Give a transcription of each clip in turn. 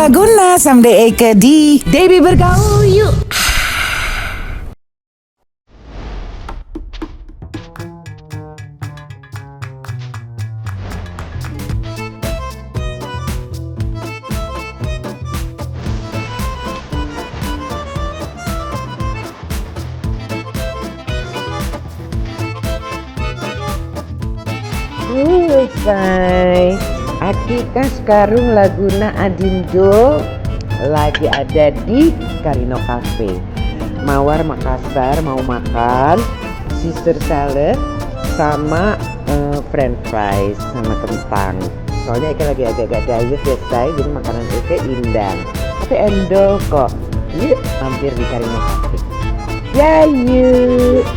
Laguna someday Eke di Debbie Bergaul yuk. Selesai. Akika Sekarung Laguna Adindo lagi ada di Karino Cafe. Mawar Makassar mau makan Caesar salad sama french fries sama kentang. Soalnya Eka lagi agak-agak diet ya say, jadi makanan Eka indah. Tapi endol kok. Yuk mampir di Karino Cafe. Ya yuk.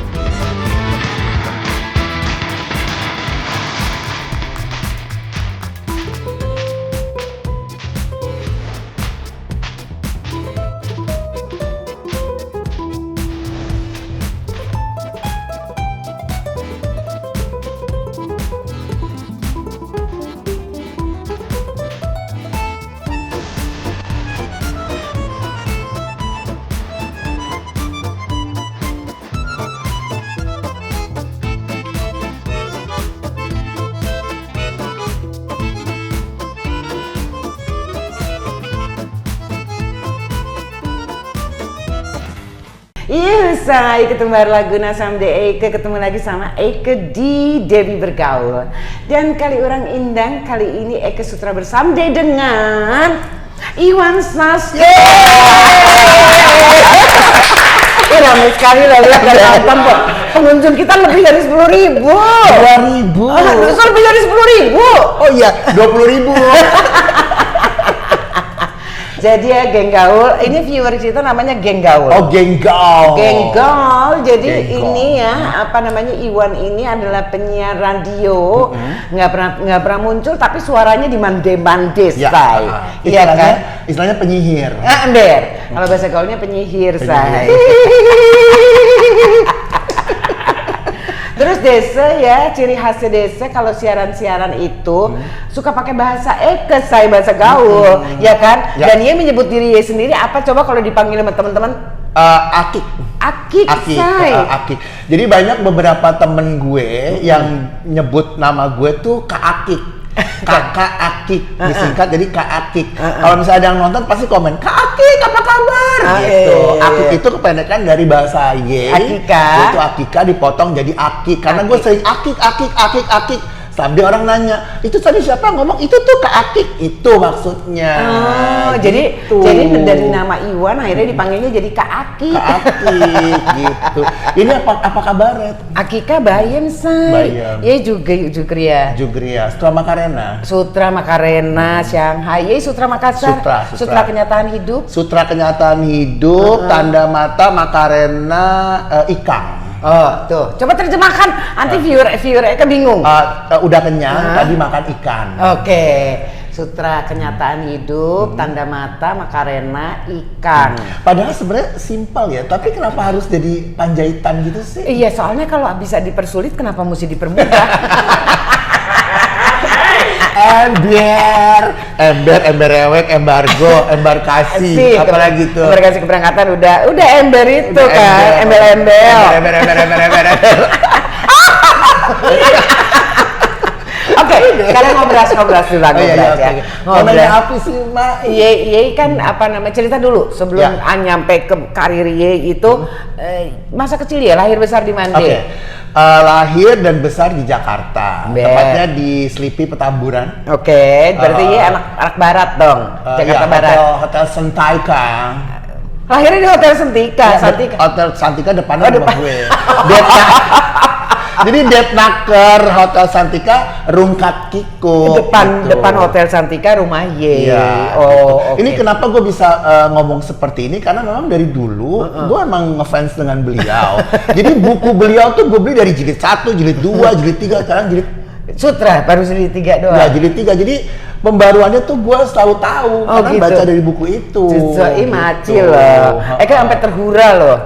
Iya, saya ketemu Laguna someday Eke, ketemu lagi sama Eke di Debbie Bergaul. Dan kali orang indang, kali ini Eke Sutra bersamde dengan Iwan Sastro. Ini ramai sekali lah, lihat dari nonton kok. Pengunjung kita lebih dari 10.000. 2.000. Lebih dari 10.000. Oh iya, 20.000. Jadi ya geng gaul, ini viewer kita namanya geng gaul. Oh geng gaul. Geng gaul, jadi Geng gaul. ini ya apa namanya Iwan ini adalah penyiar radio, nggak pernah muncul tapi suaranya dimande-mande Ya, say, iya kan? Istilahnya penyihir. Ember, kalau bahasa gaulnya penyihir say. Terus Desa ya, ciri khasnya Desa kalau siaran-siaran itu suka pakai bahasa Eke, say bahasa gaul, ya kan? Ya. Dan dia menyebut diri dia sendiri apa coba kalau dipanggil sama teman-teman? Akik. Akik, say. Akik. Jadi banyak beberapa temen gue yang nyebut nama gue tuh Kak Akik. Kakak Akik disingkat jadi Kak Akik. Kalau misalnya ada yang nonton pasti komen Kak Akik apa kabar gitu. Akik itu kependekan dari bahasa Y. Akika. Itu Akika dipotong jadi Akik karena gue sering Akik. Sampai orang nanya, itu tadi siapa ngomong? Itu tuh Kak Akik, itu maksudnya. Oh, gitu. jadi dari nama Iwan akhirnya dipanggilnya jadi Kak Akik. Kak Akik gitu. Ini apa kabar? Akika Bayem say. Bayem. Ye Jugria. Jugria, Sutra Makarena. Sutra Makarena, Shanghai, Ye Sutra Makassar. Sutra. Kenyataan hidup. Sutra Kenyataan Hidup, Tanda Mata Makarena, Ikang. Oh, tuh. Coba terjemahkan. Nanti viewer bingung. Udah kenyang, tadi makan ikan. Oke. Sutra Kenyataan Hidup, Tanda Mata Makarena, Ikan. Padahal sebenarnya simpel ya, tapi kenapa harus jadi Panjaitan gitu sih? Iya, soalnya kalau bisa dipersulit, kenapa mesti dipermudah? Ember rewek, embargo, embarkasi, apalagi tuh. Embarkasi keberangkatan udah ember itu udah kan, embel-embel. Ember. Oke, sekarang ngobras dulu lah, ya. Ngomongnya apa sih, Mak? Ye kan apa namanya, cerita dulu sebelum nyampe ke karir Ye itu, masa kecil ya, lahir besar di mana? Oke. Lahir dan besar di Jakarta, tepatnya di Slipi Petamburan. Oke, berarti Ye anak barat dong, Jakarta Barat. Hotel Santika. Lahirnya di Hotel Santika. Hotel Santika depannya rumah gue. Jadi Depnaker Hotel Santika Rungkat Kiko. Depan Hotel Santika rumah Ye. Iya. Oh, ini kenapa gue bisa ngomong seperti ini karena memang dari dulu gue emang ngefans dengan beliau. Jadi buku beliau tuh gue beli dari jilid 1, jilid 2, jilid 3, sekarang jilid Sutra baru jilid 3 doang. Ya jilid 3. Jadi pembaruannya tuh gue selalu tahu karena gitu. baca dari buku itu. Ini maci loh. Kan sampai terhura loh.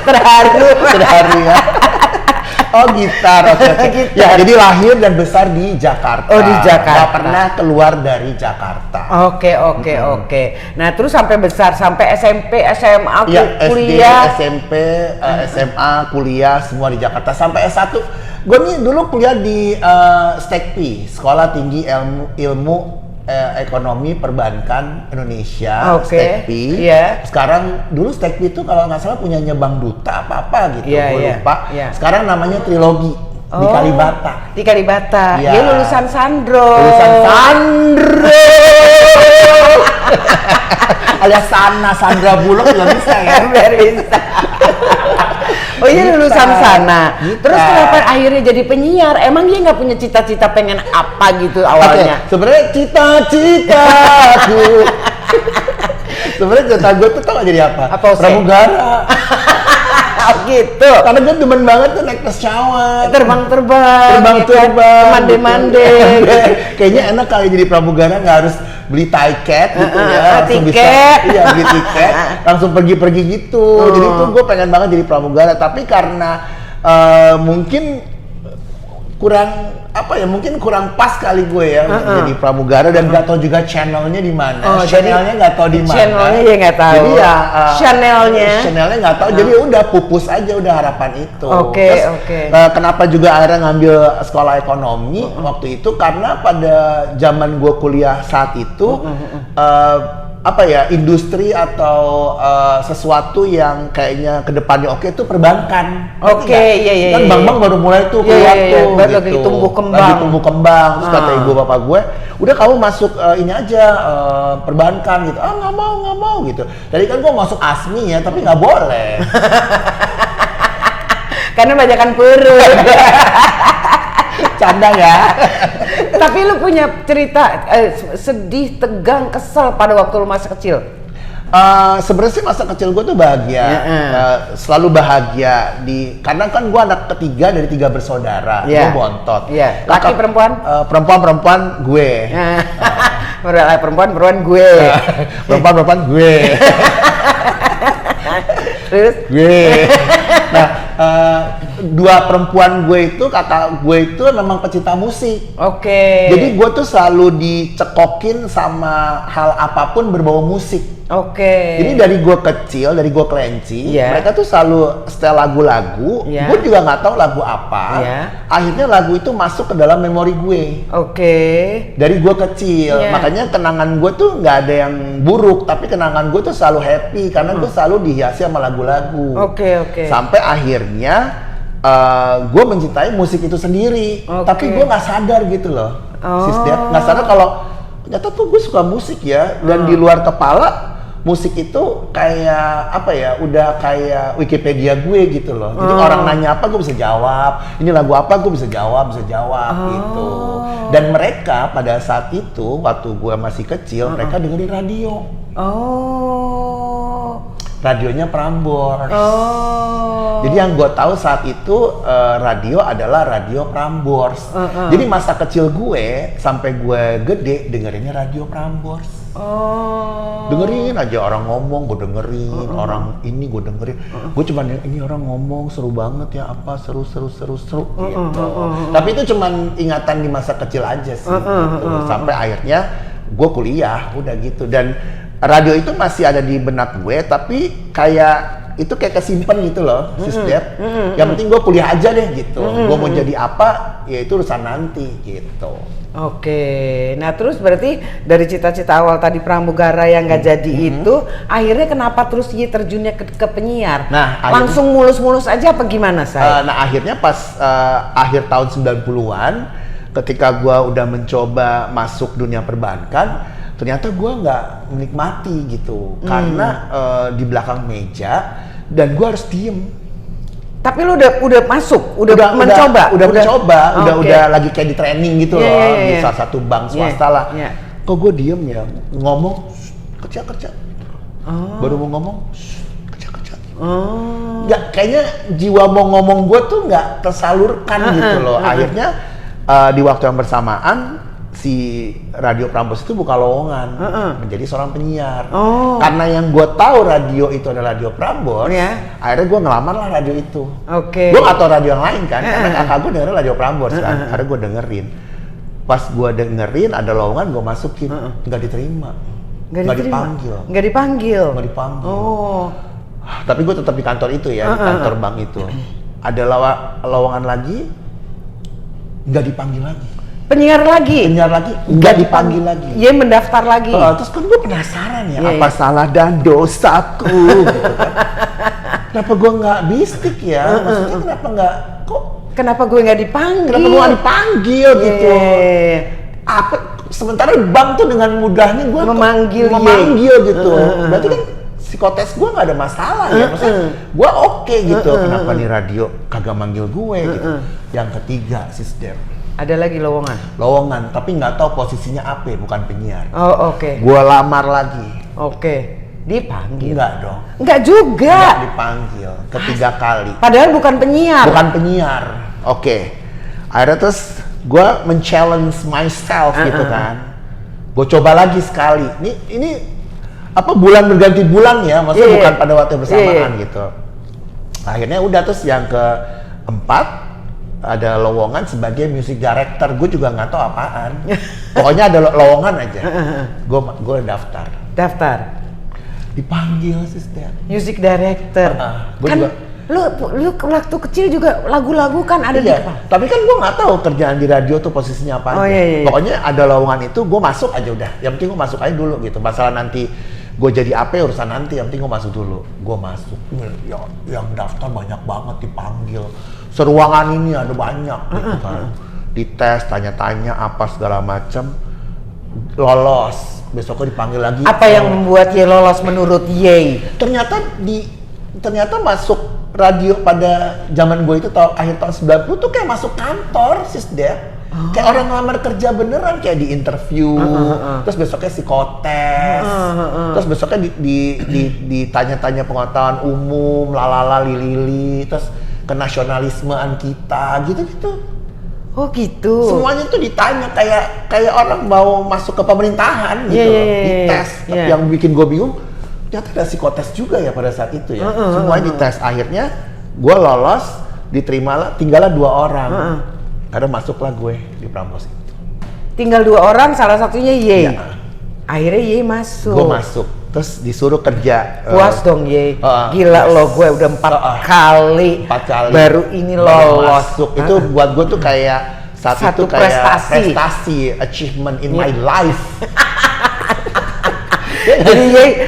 Terharu ya. Oh gitar, oke. Ya jadi lahir dan besar di Jakarta. Oh di Jakarta. Nggak pernah keluar dari Jakarta. Oke. Nah terus sampai besar, sampai SMP, SMA, Iya, kuliah. SD, SMP, SMA, kuliah semua di Jakarta sampai S1. Gue nih dulu kuliah di STEKPI, Sekolah Tinggi Ilmu Ekonomi Perbankan Indonesia, STEKPI. Iya. Sekarang dulu STEKPI itu kalau nggak salah punyanya Bang Duta apa gitu, Iya, gue iya, lupa. iya. Sekarang namanya Trilogi di Kalibata. Di Kalibata. Iya. Dia lulusan Sandro. Lulusan Sandro. Alias Sandra Bullock nggak bisa ya? Biar bisa. Oh iya lulusan sana. Terus kenapa akhirnya jadi penyiar? Emang dia nggak punya cita-cita pengen apa gitu awalnya? Oke, sebenarnya cita-citaku. Sebenarnya cita gue tuh tau gak jadi apa? Apa, Ose? Pramugara. Oh gitu. Karena gue demen banget tuh naik pesawat. Terbang-terbang. Mande-mande. Kayaknya enak kali jadi pramugara, nggak harus beli tiket gitu ya. Langsung tiket. Iya beli tiket, langsung pergi-pergi gitu. Jadi tuh gue pengen banget jadi pramugara. Tapi karena mungkin kurang pas kali gue ya jadi pramugara dan nggak tahu juga channelnya di mana. Channelnya nggak tahu di mana. Channelnya ya nggak tahu. Jadi ya channelnya nggak tahu. Jadi udah pupus aja udah harapan itu. Oke. Kenapa juga akhirnya ngambil sekolah ekonomi waktu itu karena pada zaman gue kuliah saat itu industri atau sesuatu yang kayaknya kedepannya oke itu perbankan. Iya. Kan bank-bank baru mulai tuh keluar tuh. Lagi tumbuh kembang. Terus kata ibu bapak gue, udah kamu masuk ini aja perbankan gitu. Nggak mau gitu. Tadi kan gue masuk ASMI ya, tapi nggak boleh. Karena banyakan perut. Canda ya. Tapi lu punya cerita sedih, tegang, kesel pada waktu lu masa kecil? Sebenarnya sih masa kecil gue tuh bahagia, selalu bahagia karena kan gue anak ketiga dari 3 bersaudara, gue bontot. Laki perempuan? Perempuan gue. Perempuan gue. Perempuan gue. Terus? Gue. Nah, 2 perempuan gue itu, kakak gue itu memang pecinta musik. Jadi gue tuh selalu dicekokin sama hal apapun berbau musik. Jadi dari gue kecil, dari gue kelenci, mereka tuh selalu setel lagu-lagu. Gue juga nggak tahu lagu apa. Akhirnya lagu itu masuk ke dalam memori gue. Dari gue kecil, makanya kenangan gue tuh nggak ada yang buruk, tapi kenangan gue tuh selalu happy karena gue selalu dihiasi sama lagu-lagu. Sampai akhirnya gue mencintai musik itu sendiri, tapi gue nggak sadar gitu loh, sis Dep, nggak sadar kalau ternyata tuh gue suka musik ya, dan di luar kepala musik itu kayak udah kayak Wikipedia gue gitu loh. Jadi orang nanya apa gue bisa jawab, ini lagu apa gue bisa jawab gitu. Dan mereka pada saat itu waktu gue masih kecil, mereka dengerin radio. Radionya Prambors. Jadi yang gue tahu saat itu radio adalah radio Prambors. Jadi masa kecil gue sampai gue gede dengerinnya radio Prambors. Dengerin aja orang ngomong, gue dengerin, orang ini gue dengerin. Gue cuma ini orang ngomong seru banget ya, apa seru gitu. Tapi itu cuma ingatan di masa kecil aja sih. Gitu. Sampai akhirnya gue kuliah, udah gitu. Dan radio itu masih ada di benak gue, tapi kayak kesimpan gitu loh, sis Dep. Yang penting gue kuliah aja deh gitu. Gue mau jadi apa, ya itu urusan nanti gitu. Nah terus berarti dari cita-cita awal tadi pramugara yang nggak jadi itu, akhirnya kenapa terus terjunnya ke penyiar? Nah, langsung mulus-mulus aja apa gimana saya? Nah akhirnya pas akhir tahun 90-an, ketika gue udah mencoba masuk dunia perbankan, ternyata gue nggak menikmati gitu, karena di belakang meja dan gue harus diem. Tapi lu udah masuk, udah mencoba, udah lagi kayak di training gitu loh, di salah satu bank swasta lah. Kok gue diem ya, ngomong kerja. Baru mau ngomong kerja. Nggak, kayaknya jiwa mau ngomong gue tuh nggak tersalurkan gitu loh. Akhirnya di waktu yang bersamaan si Radio Prambors itu buka lowongan menjadi seorang penyiar. Oh. Karena yang gue tahu radio itu adalah Radio Prambors, akhirnya gue ngelamar lah radio itu. Oke. Gue nggak tahu radio yang lain kan, karena kakak gue dengerin Radio Prambors kan, akhirnya gue dengerin. Pas gue dengerin ada lowongan, gue masukin, nggak diterima. Nggak dipanggil. Oh. Tapi gue tetap di kantor itu ya, di kantor bank itu. Ada lowongan lagi, nggak dipanggil lagi. Penyiar lagi, nggak dipanggil lagi. Iya, mendaftar lagi. Terus kan gue penasaran ya, apa salah dan dosaku gitu kan. Kenapa gue nggak bistik ya? Maksudnya kenapa gue nggak dipanggil? Kenapa gue nggak dipanggil gitu? Apa? Sementara bank tuh dengan mudahnya gue memanggil gitu. Berarti kan psikotes gue nggak ada masalah ya, maksudnya gue oke gitu. Kenapa nih radio kagak manggil gue gitu? Yang ketiga, Sisder. Ada lagi lowongan, tapi nggak tahu posisinya apa, bukan penyiar. Oh, oke. Gue lamar lagi. Oke. Dipanggil? Enggak dong. Enggak juga. Enggak dipanggil, ketiga kali. Padahal bukan penyiar. Oke. Akhirnya terus gue men-challenge myself gitu kan. Gue coba lagi sekali. Ini apa, bulan berganti bulan ya, maksudnya bukan pada waktu bersamaan gitu. Akhirnya udah, terus yang keempat ada lowongan sebagai music director. Gue juga nggak tahu apaan. Pokoknya ada lowongan aja. Gue daftar. Dipanggil Sister. Music director. Kan juga, lu waktu kecil juga lagu-lagu kan ada di kepala. Tapi kan gue nggak tahu kerjaan di radio tuh posisinya apa aja. Iya. Pokoknya ada lowongan itu, gue masuk aja udah. Yang penting gue masuk aja dulu gitu. Masalah nanti gue jadi apa urusan nanti, yang penting gue masuk dulu. Gue masuk. Yang daftar banyak banget, dipanggil. Seruangan ini ada banyak gitu kan. Dites, tanya-tanya apa segala macam. Lolos. Besoknya dipanggil lagi. Apa yang membuat Ye lolos menurut Ye? Ternyata masuk radio pada zaman gue itu akhir tahun 90 tuh kayak masuk kantor, Sisder. Kayak orang ngelamar kerja beneran, kayak di interview, terus besoknya psikotes, terus besoknya ditanya-tanya pengetahuan umum, lalala lili, terus kenasionalismean kita, gitu-gitu. Oh gitu. Semuanya tuh ditanya kayak orang mau masuk ke pemerintahan gitu loh, dites. Tapi yang bikin gue bingung, ternyata ada psikotes juga ya pada saat itu ya. Semuanya dites. Akhirnya gue lolos, diterima lah, tinggallah 2 orang. Karena masuklah gue di Prambors itu. Tinggal 2 orang, salah satunya Ye. Ya. Akhirnya Ye masuk. Gue masuk, terus disuruh kerja. Puas dong Ye. Gila lo, gue udah 4 kali. Baru ini lolos. Masuk. Itu buat gue tuh kayak satu kayak prestasi, achievement in my life.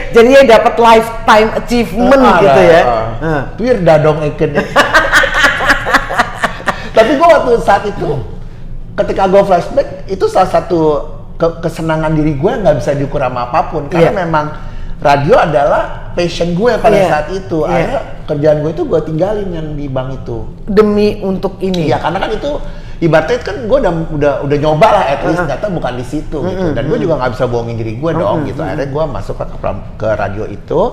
jadi Ye dapat lifetime achievement gitu ya. Pirda dong ikan. Tapi gue waktu saat itu, ketika gue flashback, itu salah satu kesenangan diri gue nggak bisa diukur sama apapun. Karena memang radio adalah passion gue pada saat itu. Akhirnya kerjaan gue itu gue tinggalin yang di bank itu. Demi untuk ini? Iya, karena kan itu ibaratnya kan gue udah nyoba lah, at least ternyata bukan di situ gitu. Dan gue juga nggak bisa bohongin diri gue dong gitu. Akhirnya gue masuk ke radio itu.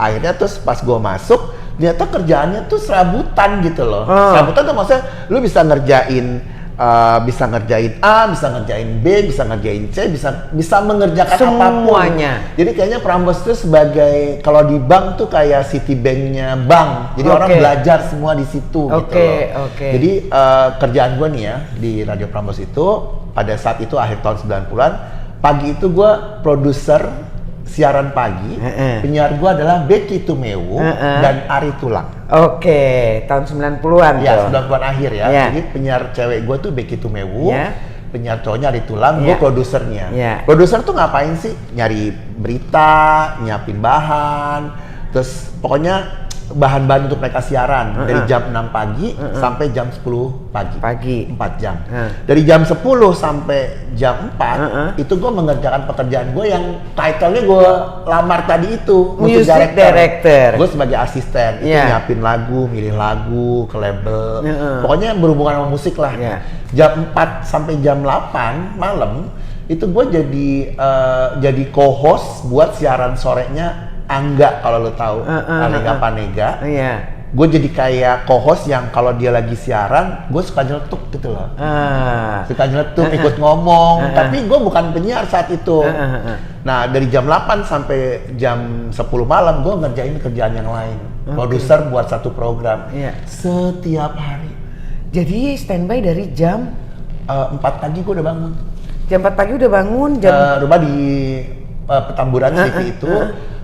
Akhirnya terus pas gue masuk, ternyata kerjaannya tuh serabutan gitu loh. Serabutan tuh maksudnya lu bisa ngerjain A, bisa ngerjain B, bisa ngerjain C, bisa mengerjakan semuanya. Apapun. Jadi kayaknya Prambors itu sebagai, kalau di bank tuh kayak Citibank-nya bank. Jadi orang belajar semua di situ gitu loh. Jadi kerjaan gue nih ya di Radio Prambors itu pada saat itu akhir tahun 90-an, pagi itu gue produser siaran pagi, penyiar gue adalah Becky Tumewu dan Ari Tulang. Tahun 90-an ya, 90-an akhir ya. Jadi penyiar cewek gue tuh Becky Tumewu, penyiar cowoknya Ari Tulang, gue produsernya. Produser tuh ngapain sih? Nyari berita, nyiapin bahan, terus pokoknya bahan-bahan untuk mereka siaran dari jam 6 pagi sampai jam 10 pagi. 4 jam. Dari jam 10 sampai jam 4 itu gue mengerjakan pekerjaan gue yang title-nya gue lamar tadi itu, music director. Gue sebagai asisten, itu nyiapin lagu, milih lagu ke label. Pokoknya berhubungan sama musik lah. Jam 4 sampai jam 8 malam itu gue jadi co-host buat siaran sorenya Angga, kalau lo tahu, Anega Panega. gue jadi kayak co-host yang kalau dia lagi siaran, gue suka nyeletuk gitu loh. Suka nyeletuk, ikut ngomong, tapi gue bukan penyiar saat itu. Nah, dari jam 8 sampai jam 10 malam, gue ngerjain kerjaan yang lain. Produser buat satu program. Setiap hari. Jadi standby dari jam 4 pagi gue udah bangun. jam 4 pagi udah bangun, jam Rumah di Petamburan City itu,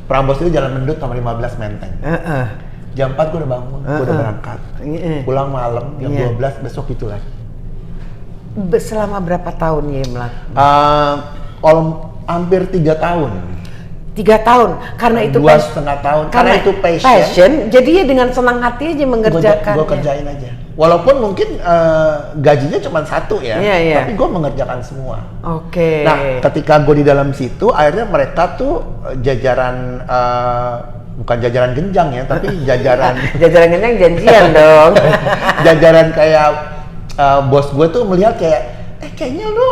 Prambors itu Jalan Mendut nomor 15 Menteng. Jam 4 gue udah bangun, gue udah berangkat. Pulang malam, jam 12 besok itu lagi. Selama berapa tahun ya Imlat? Hampir 3 tahun. 3 tahun, karena itu 2,5 tahun, karena itu passion. jadi ya dengan senang hati aja mengerjakannya. Gue kerjain aja. Walaupun mungkin gajinya cuma 1 ya, tapi gue mengerjakan semua. Oke. Nah, ketika gue di dalam situ, akhirnya mereka tuh jajaran bukan jajaran genjang ya, tapi jajaran jajaran genjang janjian dong. jajaran kayak bos gue tuh melihat kayak, kayaknya lu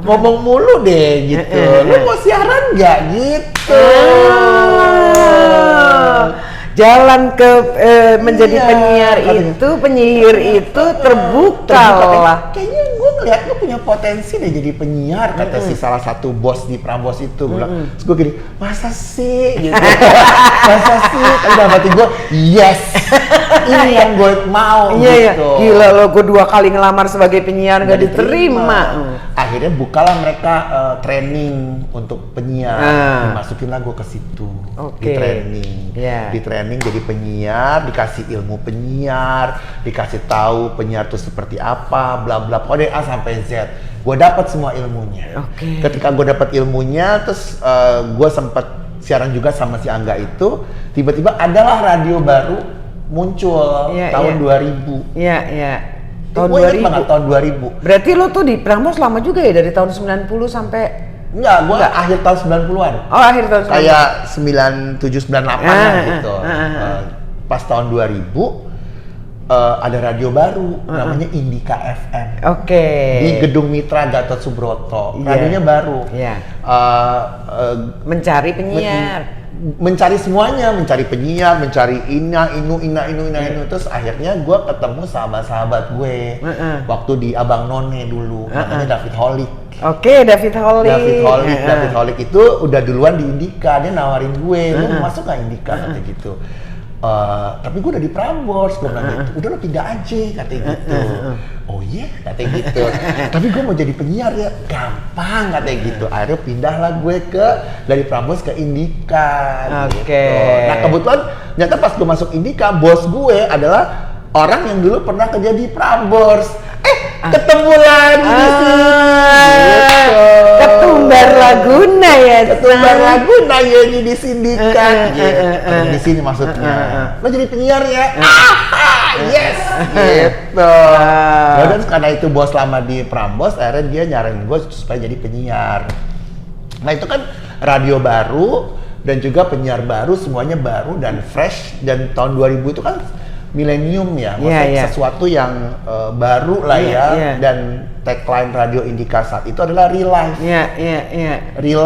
ngomong mulu deh gitu. Lu mau siaran nggak gitu? Jalan ke menjadi penyihir itu terbuka lah. Kayaknya gue ngeliat lu punya potensi deh jadi penyiar, kata si salah satu bos di Prambors itu. Gue bilang, terus gue gini, masa sih? Gitu. Masa sih? Tapi dalam hati gue, yes, ini yang gue mau gitu. Gila lo, gue 2 kali ngelamar sebagai penyiar gak diterima. Akhirnya bukalah mereka training untuk penyiar, dimasukinlah gue ke situ, di training jadi penyiar, dikasih ilmu penyiar, dikasih tahu penyiar itu seperti apa, bla bla, pokoknya dari A sampai Z. Gue dapat semua ilmunya. Ketika gue dapat ilmunya, terus gue sempat siaran juga sama si Angga itu, tiba-tiba adalah radio baru muncul tahun 2000. Tahun 2000. Banget, tahun 2000. Berarti lo tuh di Prambors lama juga ya, dari tahun 90 sampai Enggak, gua akhir tahun 90-an. Oh, akhir tahun 90-an. Kayak 97 98 gitu. Pas tahun 2000 ada radio baru namanya Indika FM. Di Gedung Mitra Gatot Subroto. Radionya baru. Mencari penyiar. Mencari semuanya, mencari penyiar, mencari ina inu. Terus akhirnya gue ketemu sahabat gue waktu di Abang None dulu, namanya David Holik. David Holik. David Holik itu udah duluan di Indika, dia nawarin gue, lu mau masuk nggak Indika, katanya gitu. Tapi gue udah di Prambors, gue bilang gitu, udah lo pindah aja, katanya gitu. Oh iya, katanya gitu. Tapi gue mau jadi penyiar ya, gampang, katanya gitu. Akhirnya pindahlah gue dari Prambors ke Indika. Gitu. Nah kebetulan, ternyata pas gue masuk Indika, bos gue adalah orang yang dulu pernah kerja di Prambors. Ketemu lagi di sini. Gitu. Ketumbar Laguna ya. Ketumbar Laguna ya ini di sindikat. Di sini maksudnya. Lo jadi penyiar ya? Yes. Gitu. Ya dan karena itu bos lama di Prambors, akhirnya dia nyaranin gue supaya jadi penyiar. Nah itu kan radio baru dan juga penyiar baru, semuanya baru dan fresh. Dan tahun 2000 itu kan milenium ya, maksudnya sesuatu yang baru lah dan tagline Radio Indika saat itu adalah Real Life. Real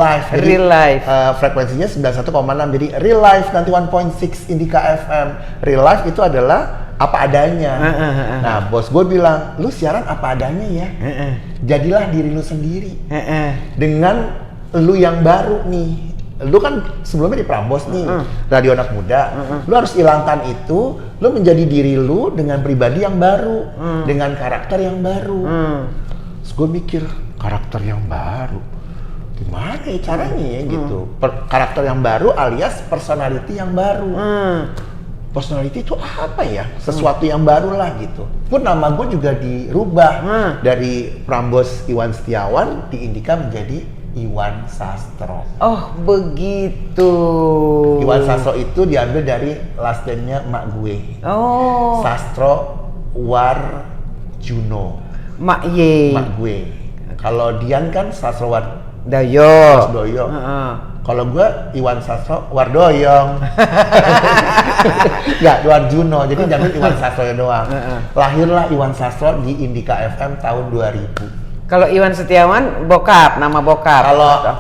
Life. Frekuensinya 91,6, jadi Real Life 91.6 Indika FM. Real Life itu adalah apa adanya. Nah, bos gue bilang, lu siaran apa adanya ya. Jadilah diri lu sendiri. Dengan lu yang baru nih. Lu kan sebelumnya di Prambors nih, radio anak muda. Lu harus hilangkan itu, lu menjadi diri lu dengan pribadi yang baru, dengan karakter yang baru. Terus gue mikir, karakter yang baru, gimana ya caranya ya gitu. Karakter yang baru alias personality yang baru. Personality itu apa ya? Sesuatu yang baru lah gitu. Pun nama gue juga dirubah dari Prambors Iwan Setiawan di Indika menjadi Iwan Sastro. Oh begitu. Iwan Sastro itu diambil dari last name-nya emak gue. Sastro Warjuno. Mak gue. Kalau Dian kan Sastro Wardoyo. Kalau gue Iwan Sastro Wardoyong. Enggak, Warjuno. Jadi diambil Iwan Sastro doang. Lahirlah Iwan Sastro di Indika FM tahun 2000. Kalau Iwan Setiawan bokap, nama bokap. Kalau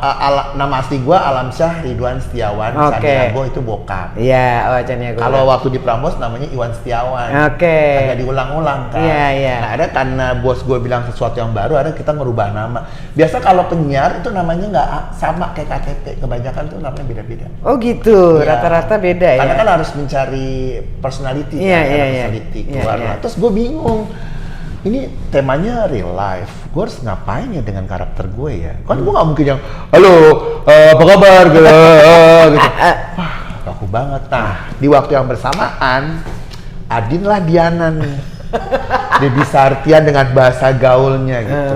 nama asli gua Alamsyah Ridwan Setiawan Caniago itu bokap. Iya, oh Caniago. Kalau waktu di Prambors namanya Iwan Setiawan. Oke. Agak diulang-ulang kan. Iya, iya. Nah, ada karena bos gue bilang sesuatu yang baru, ada kita merubah nama. Biasa kalau penyiar itu namanya nggak sama kayak KTP, kebanyakan tuh namanya beda-beda. Oh gitu, Iya. rata-rata beda ya. Karena kan harus mencari personality, Iya, kan, iya, personality iya. keluar. Iya, iya. Terus gue bingung. Ini temanya real life, gue harus ngapain ya dengan karakter gue ya? Kan gue nggak mungkin yang, halo, apa kabar, gitu. Wah, kaku banget. Nah, di waktu yang bersamaan, Adin lah Diana nih. Dia bisa artian dengan bahasa gaulnya gitu.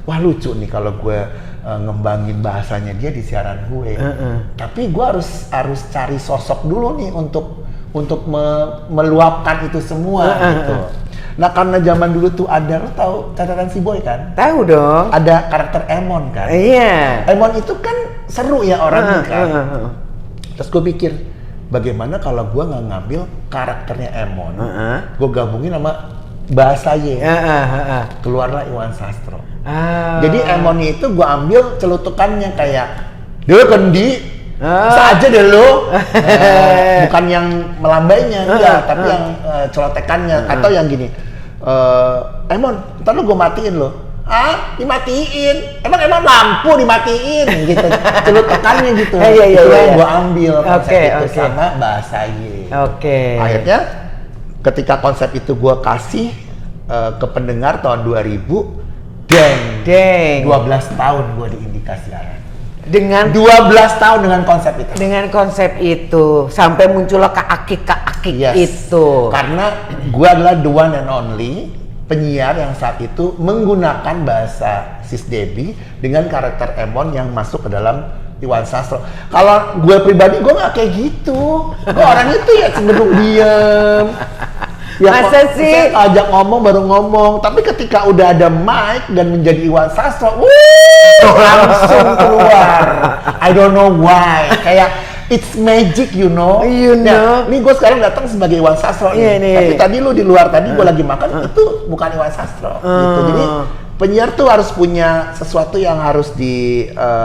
Wah lucu nih kalau gue ngembangin bahasanya dia di siaran gue. Tapi gue harus cari sosok dulu nih untuk meluapkan itu semua gitu. Nah karena zaman dulu tuh ada, lo tahu catatan si Boy kan? Tahu dong. Ada karakter Emon kan? Iya. Emon itu kan seru ya orangnya kan? Terus gue pikir, bagaimana kalau gue nggak ngambil karakternya Emon, gue gabungin sama bahasa Y, keluarlah Iwan Sastro. Jadi Emon itu gue ambil celutukannya kayak, dia kendi, bisa aja deh lo, bukan yang melambainya, enggak, tapi yang celotekannya, atau yang gini, Emon, ntar lu gue matiin lo. Ah, dimatiin. Emang lampu dimatiin gitu. Celutukannya gitu. Itu yang gue ambil konsep itu sama bahasa Y. Akhirnya ketika konsep itu gue kasih ke pendengar tahun 2000, deng. 12 tahun gue di Indika Siaran. Dengan 12 tahun dengan konsep itu. Dengan konsep itu sampai muncullah keakik itu. Karena gue adalah the one and only penyiar yang saat itu menggunakan bahasa Sis Debbie dengan karakter Emon yang masuk ke dalam Iwan Sastro. Kalau gue pribadi, gue nggak kayak gitu. Gue orang itu ya cenderung diem. Ya, masa sih? Ajak ngomong baru ngomong. Tapi ketika udah ada mic dan menjadi Iwan Sastro, langsung keluar. I don't know why. Kayak it's magic, you know. Nah, ini gue sekarang datang sebagai Iwan Sastro nih. Tapi tadi lu di luar tadi gue lagi makan, itu bukan Iwan Sastro. Gitu. Jadi penyiar tuh harus punya sesuatu yang harus diberikan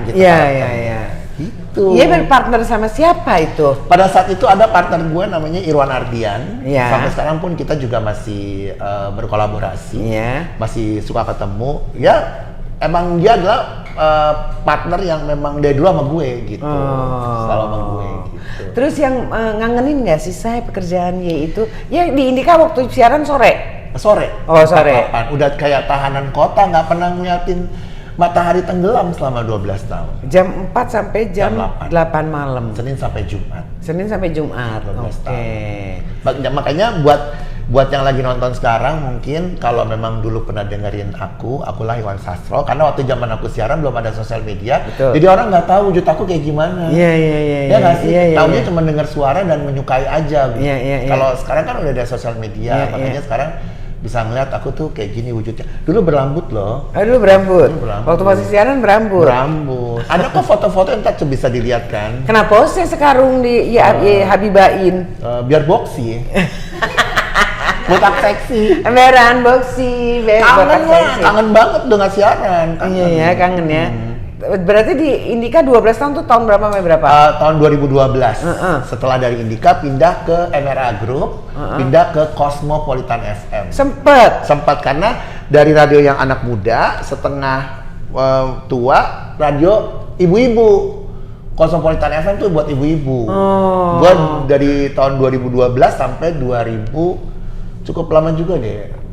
gitu. Iya. Gitu. Iya, berpartner sama siapa itu? Pada saat itu ada partner gue namanya Irwan Ardian. Iya. Sampai sekarang pun kita juga masih berkolaborasi. Iya. Masih suka ketemu. Ya, emang dia adalah partner yang memang dari dulu sama gue gitu. Selalu sama gue gitu. Terus yang ngangenin nggak sih saya pekerjaan Y itu? Ya di Indika waktu siaran sore. Oh sore. Udah kayak tahanan kota, nggak pernah ngeliatin matahari tenggelam selama 12 tahun. Jam 4 sampai jam 8 malam. Senin sampai Jumat. 12 tahun. Makanya buat yang lagi nonton sekarang, mungkin kalau memang dulu pernah dengerin akulah Iwan Sastro, karena waktu zaman aku siaran belum ada sosial media. Betul. Jadi orang nggak tahu wujud aku kayak gimana. Iya. Ya nggak sih? Taunya cuma dengar suara dan menyukai aja. Iya. Kalau sekarang kan udah ada sosial media, makanya sekarang bisa ngeliat aku tuh kayak gini wujudnya. Dulu berambut loh. Dulu berambut. Waktu masih siaran berambut. Ada kok foto-foto yang tak bisa dilihat kan? Kenapa saya sekarung di Habibain? Biar boxy. Botak seksi. Beran boxy. Kangen banget dengan siaran. Iya, kangen ya. Berarti di Indika 12 tahun tuh tahun berapa sampai berapa? Tahun 2012. Setelah dari Indika pindah ke MRA Group, pindah ke Cosmopolitan FM. Sempet karena dari radio yang anak muda, setengah tua, radio ibu-ibu. Cosmopolitan FM tuh buat ibu-ibu. Gua dari tahun 2012 sampai 2000, cukup lama juga deh.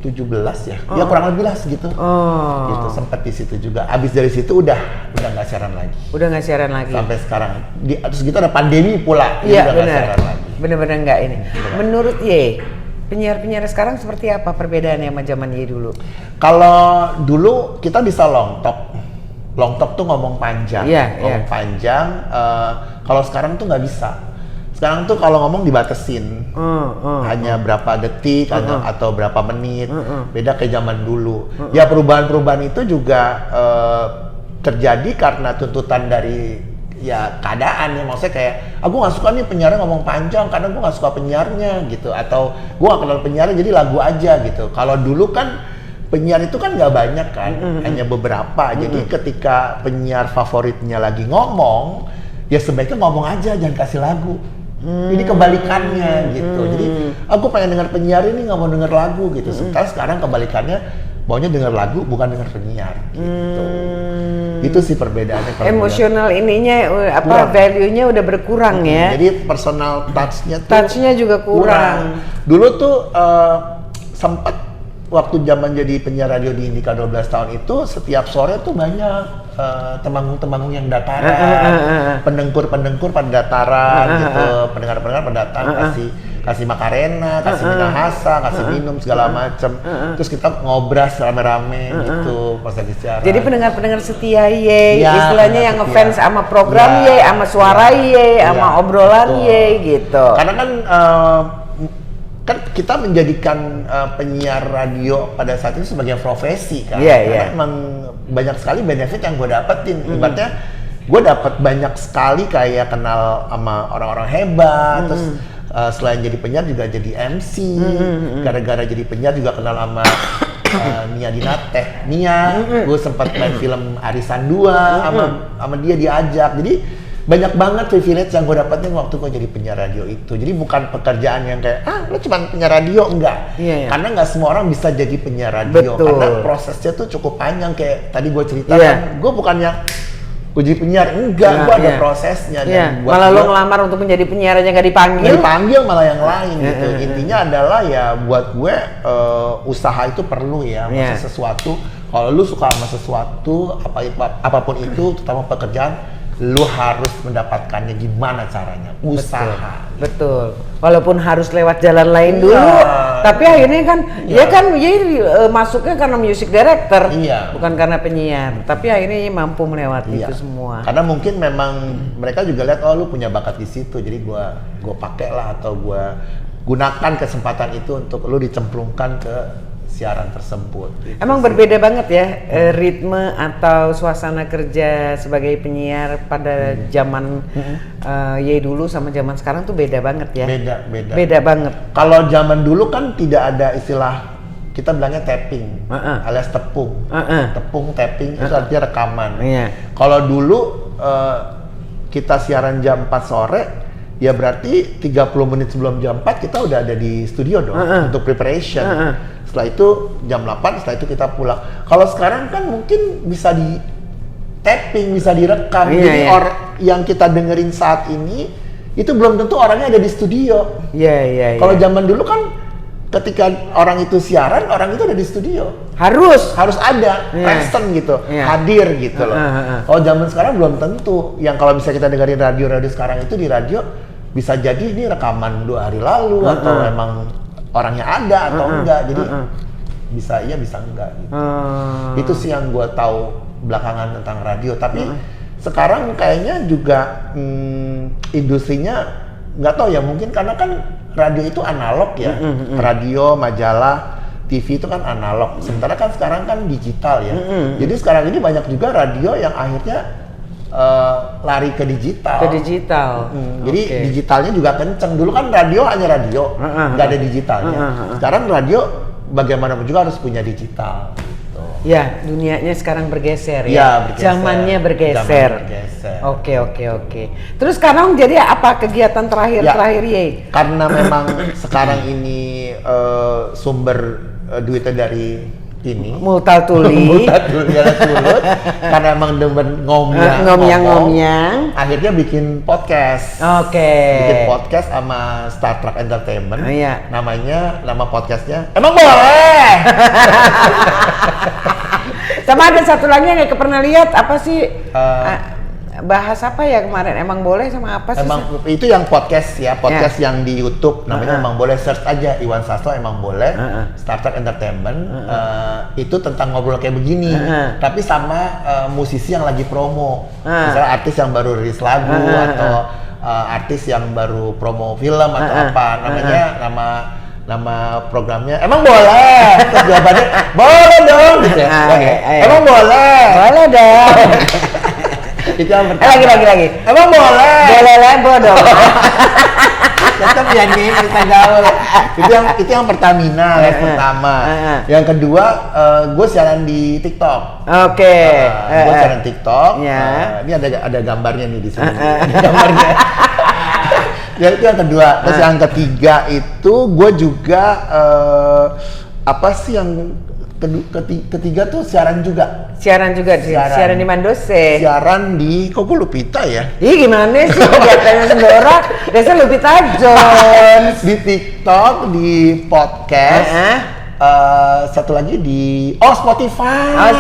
17 ya, ya kurang lebih lah segitu. Gitu, sempat di situ juga. Abis dari situ udah nggak siaran lagi. Sampai sekarang. Terus gitu ada pandemi pula. Iya benar. Benar-benar nggak ini. Menurut Y, penyiar sekarang seperti apa perbedaannya sama zaman Y dulu? Kalau dulu kita bisa long talk. Long talk tuh ngomong panjang. Ngomong panjang. Kalau sekarang tuh nggak bisa. Sekarang tuh kalau ngomong dibatesin, hanya berapa detik atau berapa menit, beda kayak zaman dulu. Ya perubahan-perubahan itu juga terjadi karena tuntutan dari ya keadaan ya, maksudnya kayak aku nggak suka nih penyiarnya ngomong panjang karena gue nggak suka penyiarnya gitu, atau gue nggak kenal penyiarnya jadi lagu aja gitu. Kalau dulu kan penyiar itu kan nggak banyak kan, hanya beberapa. Jadi ketika penyiar favoritnya lagi ngomong, ya sebaiknya ngomong aja, jangan kasih lagu. Jadi kebalikannya gitu. Jadi aku pengen dengar penyiar ini, nggak mau denger lagu gitu. Sekarang kebalikannya, maunya denger lagu bukan denger penyiar gitu. Itu sih perbedaannya. Emosional ininya Kurang. value-nya udah berkurang ya. Jadi personal touch-nya tuh Touch-nya juga kurang. Dulu tuh sempat waktu zaman jadi penyiar radio di Indika 12 tahun itu, setiap sore tuh banyak temanggung-temanggung yang dataran, pendengkur-pendengkur pada dataran gitu, pendengar-pendengar pada datang kasih makarena, kasih minahasa, kasih minum segala macem. Terus kita ngobras rame-rame gitu pas lagi siaran. Jadi pendengar-pendengar setia Ye, Ya, istilahnya yang pendengar ngefans setia. sama program Ya, Ye, sama suara Ye, sama Ya, obrolan betul. Ye gitu. Karena kan kita menjadikan penyiar radio pada saat itu sebagai profesi kan. Iya, Karena iya. emang banyak sekali benefit yang gue dapetin. Ibaratnya gue dapet banyak sekali kayak kenal sama orang-orang hebat, terus selain jadi penyiar juga jadi MC. Gara-gara jadi penyiar juga kenal sama Nia Dinate. Gue sempat main film Arisan 2 sama dia diajak. Jadi banyak banget privilege yang gue dapetin waktu gue jadi penyiar radio itu. Jadi bukan pekerjaan yang kayak, lo cuma penyiar radio, enggak. Iya. Karena nggak semua orang bisa jadi penyiar radio. Betul. Karena prosesnya tuh cukup panjang, kayak tadi gue ceritakan. Gue bukan yang gue jadi penyiar, enggak. Gue ada prosesnya. Iya. Dan buat Malah lo gua- ngelamar untuk menjadi penyiar aja nggak dipanggil. nggak dipanggil malah yang lain gitu. Intinya adalah ya buat gue usaha itu perlu ya. Iya. Masa sesuatu, kalau lu suka sama sesuatu, apapun itu, terutama pekerjaan, lu harus mendapatkannya gimana caranya, usaha. Betul. Walaupun harus lewat jalan lain Iya. dulu, tapi akhirnya kan Iya. ya kan masuknya karena music director, Iya. bukan karena penyiar. Tapi akhirnya dia mampu melewati Iya. itu semua. Karena mungkin memang mereka juga lihat, oh lu punya bakat di situ, jadi gua pakai lah, atau gua gunakan kesempatan itu untuk lu dicemplungkan ke siaran tersebut. Gitu Emang sih. berbeda banget ya ritme atau suasana kerja sebagai penyiar pada zaman Ye dulu sama zaman sekarang tuh beda banget ya. Beda. Beda banget. Kalau zaman dulu kan tidak ada istilah, kita bilangnya tapping, alias tepung. Tepung, tapping itu artinya rekaman. Iya. Kalau dulu kita siaran jam 4 sore, ya berarti 30 menit sebelum jam 4 kita udah ada di studio dong untuk preparation. Setelah itu jam 8, setelah itu kita pulang. Kalau sekarang kan mungkin bisa di tapping, bisa direkam. Iya, Jadi iya. yang kita dengerin saat ini itu belum tentu orangnya ada di studio. Iya. Kalau zaman dulu kan ketika orang itu siaran, orang itu ada di studio. harus Harus ada, Iya. present gitu, Iya. hadir gitu loh. Kalau zaman sekarang belum tentu. Yang kalau bisa kita dengerin radio-radio sekarang itu, di radio bisa jadi ini rekaman 2 hari lalu, atau memang orangnya ada atau enggak. Jadi bisa iya bisa enggak gitu. Itu sih yang gue tahu belakangan tentang radio. Tapi sekarang kayaknya juga industrinya nggak tahu ya, mungkin karena kan radio itu analog ya. Radio, majalah, TV itu kan analog. Sementara kan sekarang kan digital ya. Jadi sekarang ini banyak juga radio yang akhirnya lari ke digital. Jadi Oke. digitalnya juga kenceng. Dulu kan radio hanya radio, nggak ada digitalnya. Sekarang radio bagaimanapun juga harus punya digital. Gitu. Ya, dunianya sekarang bergeser Iya, ya. bergeser. Zamannya bergeser. Zamannya bergeser. Oke. Terus sekarang jadi apa kegiatan terakhir Ye? Karena memang sekarang ini sumber duitnya dari ini Multatuli. sulut, karena emang demen ngomong, Ngomyang. akhirnya bikin podcast. Oke. Bikin podcast sama Star Trek Entertainment. Iya. Nama podcastnya emang boleh. Sama ada satu lagi yang nggak pernah lihat, apa sih? Bahas apa ya kemarin? Emang boleh sama apa sih? Emang itu yang podcast ya, podcast yang di YouTube namanya emang boleh, search aja Iwan Sastro emang boleh, Star Trek Entertainment. Itu tentang ngobrol kayak begini, tapi sama musisi yang lagi promo, misalnya artis yang baru rilis lagu atau artis yang baru promo film atau apa, namanya nama programnya emang boleh. Terus jawabannya boleh dong gitu ya. Emang boleh. Boleh dong. Itu yang pertama. Lagi. Emang boleh. Boleh bodoh. Tetap jadi bisa gaul. Itu yang Pertamina, live pertama. Yang kedua, gue siaran di TikTok. Oke. Gue siaran TikTok. Ya. Ini ada gambarnya nih di sini. Ada gambarnya. Ya itu yang kedua. Terus yang ketiga itu gue juga apa sih yang ketiga tuh siaran juga. Siaran di Mandose. Siaran di, kok gue Lupita ya? Ih gimana sih kegiatannya Sendora? Biasanya Lupita Jones. Di TikTok, di podcast. Satu lagi di Spotify.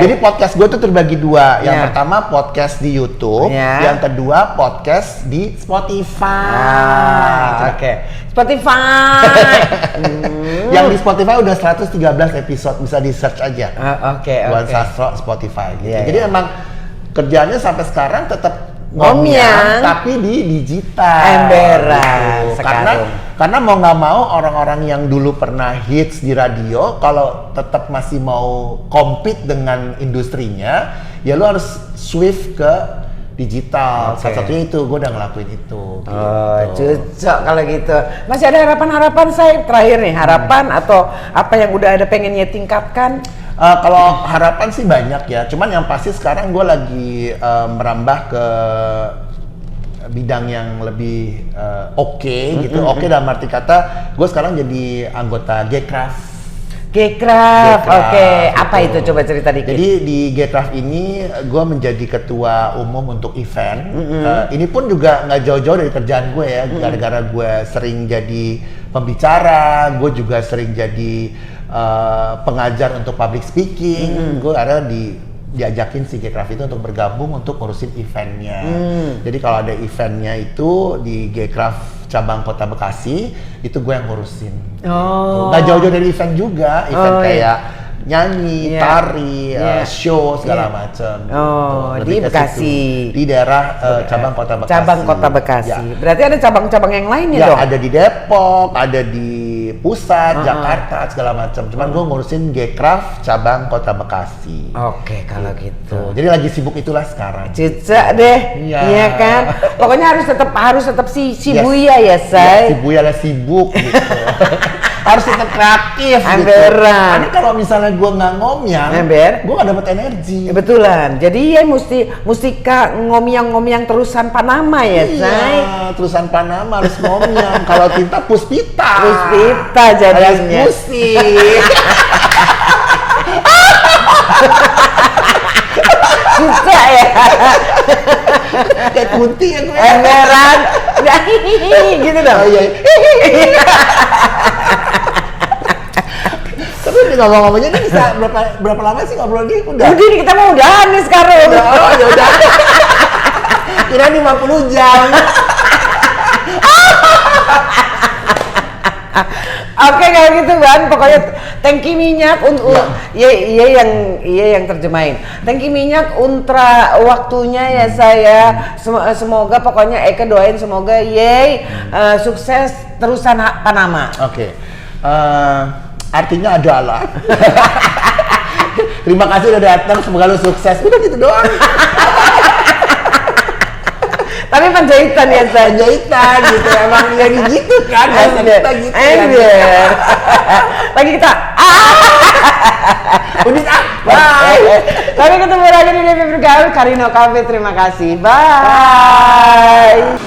Jadi podcast gue tuh terbagi dua. Yang pertama podcast di YouTube, yang kedua podcast di Spotify. Oke. Spotify. Yang di Spotify udah 113 episode, bisa di search aja. Oke. Wan Sastro Spotify gitu. Yeah, Jadi emang kerjaannya sampai sekarang tetap ngomong tapi di digital. Emberan gitu. Karena mau nggak mau orang-orang yang dulu pernah hits di radio, kalau tetap masih mau compete dengan industrinya, ya lu harus swift ke digital. Salah satunya itu, gue udah ngelakuin itu. Cocok kalau gitu. Masih ada harapan-harapan saya terakhir nih, harapan atau apa yang udah ada pengennya tingkatkan? Kalau harapan sih banyak ya, cuman yang pasti sekarang gue lagi merambah ke bidang yang lebih oke gitu. Oke dalam arti kata, gue sekarang jadi anggota Gcraft. Gcraft, oke. Apa itu? Coba cerita dikit. Jadi di Gcraft ini gue menjadi ketua umum untuk event. Ini pun juga nggak jauh-jauh dari kerjaan gue ya. Gara-gara gue sering jadi pembicara, gue juga sering jadi pengajar untuk public speaking. Gue ada diajakin si Gcraft itu untuk bergabung untuk ngurusin eventnya. Jadi kalau ada eventnya itu di Gcraft cabang Kota Bekasi, itu gue yang ngurusin. Nggak jauh-jauh dari event juga, event kayak nyanyi, tari, show segala macam. Di Bekasi. Di daerah cabang Kota Bekasi. Cabang Kota Bekasi. Ya. Berarti ada cabang-cabang yang lainnya dong? Ada di Depok, ada di Pusat, Jakarta, segala macam. Cuman gue ngurusin Gcraft cabang Kota Bekasi. Oke, kalau gitu. Jadi lagi sibuk itulah sekarang. Cicak deh, iya kan? Pokoknya harus tetap si Buya ya, Say. Si Buya lah sibuk gitu. Harus tetap kreatif gitu. Karena kalau misalnya gue nggak ngomyang, gue nggak dapet energi. Betulan. Jadi ya mesti ngomyang terusan Panama ya, Say. Iya, terusan Panama harus ngomyang. Kalau tinta Puspita. Puspita jadinya. Pusing. Susah ya. Kayak kunti ya gue. Emberan. Gitu dong. Tapi ngomong-ngomongnya ini bisa berapa lama sih ngobrol nih? Udah nih kita mau udahan nih sekarang. Udah. Kira 50 jam. Oke kalau gitu Ban, pokoknya tangki minyak iya yang terjemahin. Tangki minyak Untra waktunya ya saya. Semoga pokoknya Eka doain semoga sukses terusan Panama. Oke. Artinya adalah terima kasih udah datang, semoga lu sukses. Udah gitu doang. Tapi penjahitan ya, Say. Penjahitan gitu, emang jadi gitu kan. Kita gitu kan. Lagi kita bye. Tapi ketemu lagi di Devi Bergaul Karino Cafe. Terima kasih. Bye.